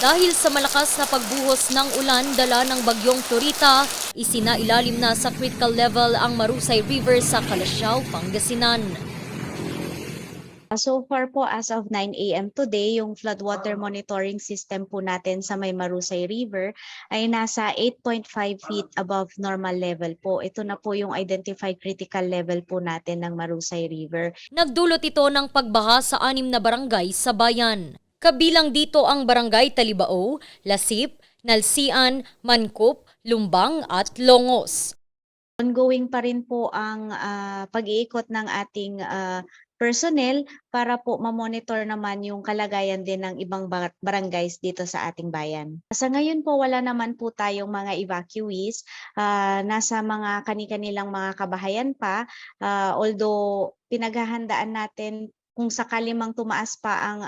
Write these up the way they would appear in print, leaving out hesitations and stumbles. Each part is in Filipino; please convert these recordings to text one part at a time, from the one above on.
Dahil sa malakas na pagbuhos ng ulan dala ng bagyong Florita, isinailalim na sa critical level ang Marusay River sa Calasiao, Pangasinan. So far po as of 9 AM today, yung floodwater monitoring system po natin sa may Marusay River ay nasa 8.5 feet above normal level po. Ito na po yung identified critical level po natin ng Marusay River. Nagdulot ito ng pagbaha sa 6 na barangay sa bayan. Kabilang dito ang Barangay Talibao, Lasip, Nalsian, Mankup, Lumbang at Longos. Ongoing pa rin po ang pag-iikot ng ating personnel para po ma-monitor naman yung kalagayan din ng ibang barangays dito sa ating bayan. Sa ngayon po wala naman po tayong mga evacuees, nasa mga kani-kanilang mga kabahayan pa, although pinaghahandaan natin kung sakali mang tumaas pa ang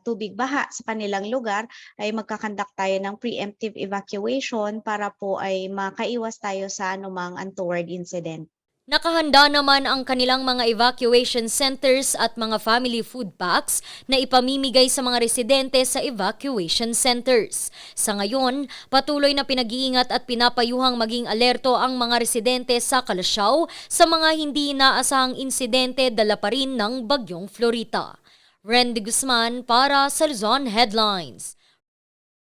tubig baha sa kanilang lugar, ay magkakandak tayo ng preemptive evacuation para po ay makaiwas tayo sa anumang untoward incident. Nakahanda naman ang kanilang mga evacuation centers at mga family food packs na ipamimigay sa mga residente sa evacuation centers. Sa ngayon, patuloy na pinag-iingat at pinapayuhang maging alerto ang mga residente sa Calasiao sa mga hindi inaasahang insidente dala pa rin ng bagyong Florita. Randy Guzman para sa Luzon Headlines.